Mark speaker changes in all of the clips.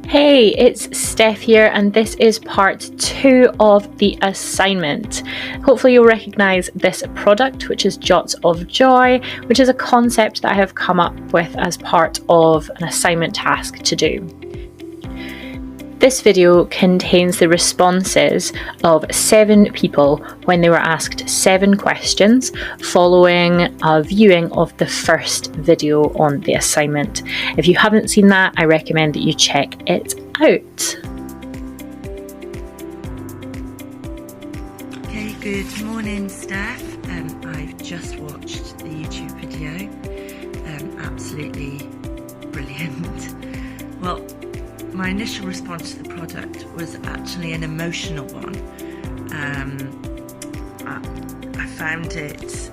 Speaker 1: Hey, it's Steph here, and this is part 2 of the assignment. Hopefully you'll recognise this product, which is Jots of Joy, which is a concept that I have come up with as part of an assignment task to do. This video contains the responses of 7 people when they were asked 7 questions following a viewing of the first video on the assignment. If you haven't seen that, I recommend that you check it out.
Speaker 2: Okay, good morning, Steph. I've just watched the YouTube video. Absolutely brilliant. Well, my initial response to the product was actually an emotional one. I found it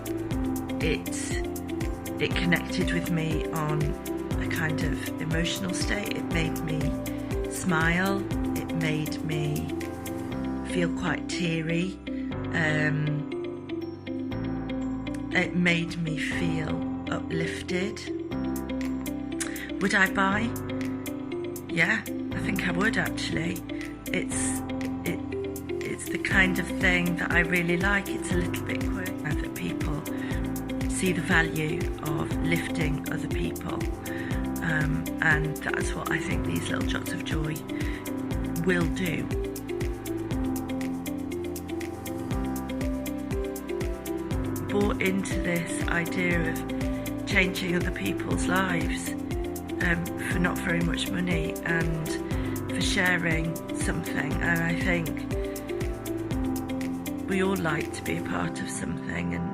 Speaker 2: connected with me on a kind of emotional state. It made me smile. It made me feel quite teary. It made me feel uplifted. Would I buy? Yeah, I think I would actually. It's the kind of thing that I really like. It's a little bit quirky that people see the value of lifting other people, and that's what I think these little Jots of Joy will do. Bought into this idea of changing other people's lives. For not very much money and for sharing something, and I think we all like to be a part of something. And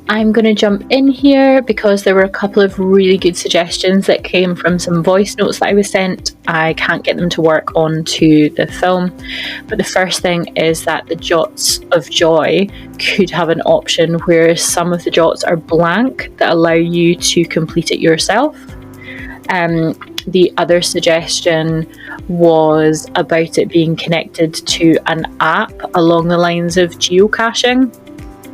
Speaker 1: I'm going to jump in here because there were a couple of really good suggestions that came from some voice notes that I was sent. I can't get them to work onto the film, but the first thing is that the Jots of Joy could have an option where some of the Jots are blank that allow you to complete it yourself. The other suggestion was about it being connected to an app along the lines of geocaching.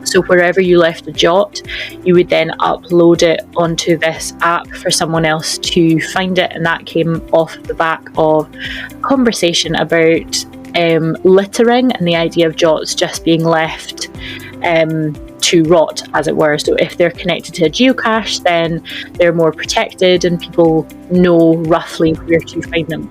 Speaker 1: So wherever you left a Jot, you would then upload it onto this app for someone else to find it, and that came off the back of a conversation about littering and the idea of Jots just being left to rot, as it were. So if they're connected to a geocache, then they're more protected and people know roughly where to find them.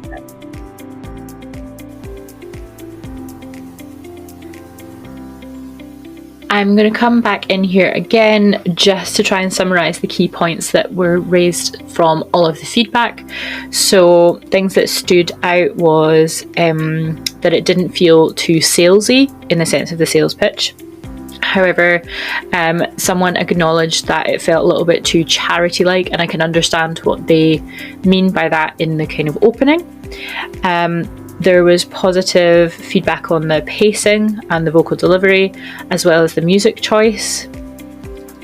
Speaker 1: I'm going to come back in here again just to try and summarise the key points that were raised from all of the feedback. So things that stood out was that it didn't feel too salesy in the sense of the sales pitch. However, someone acknowledged that it felt a little bit too charity-like, and I can understand what they mean by that in the kind of opening. There was positive feedback on the pacing and the vocal delivery, as well as the music choice.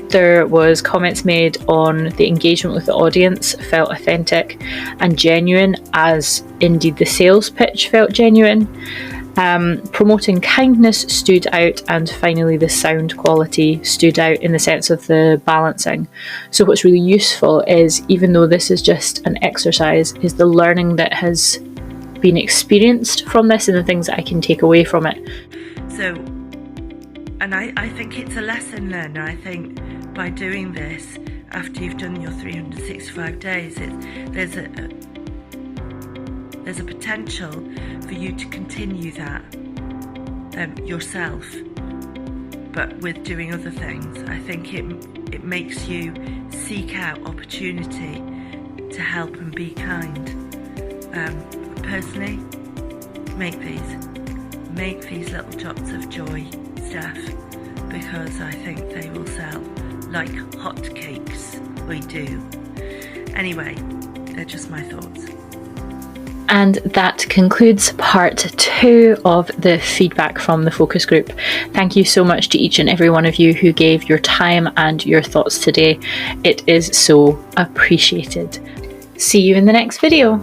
Speaker 1: There was comments made on the engagement with the audience felt authentic and genuine, as indeed the sales pitch felt genuine. Promoting kindness stood out, and finally the sound quality stood out in the sense of the balancing. So what's really useful is, even though this is just an exercise, is the learning that has been experienced from this and the things that I can take away from it.
Speaker 2: So, and I think it's a lesson learned. I think by doing this, after you've done your 365 days, there's a potential for you to continue that yourself, but with doing other things. I think it makes you seek out opportunity to help and be kind. Personally, make these little Jots of Joy stuff, because I think they will sell like hotcakes. We do. Anyway, they're just my thoughts.
Speaker 1: And that concludes part 2 of the feedback from the focus group. Thank you so much to each and every one of you who gave your time and your thoughts today. It is so appreciated. See you in the next video.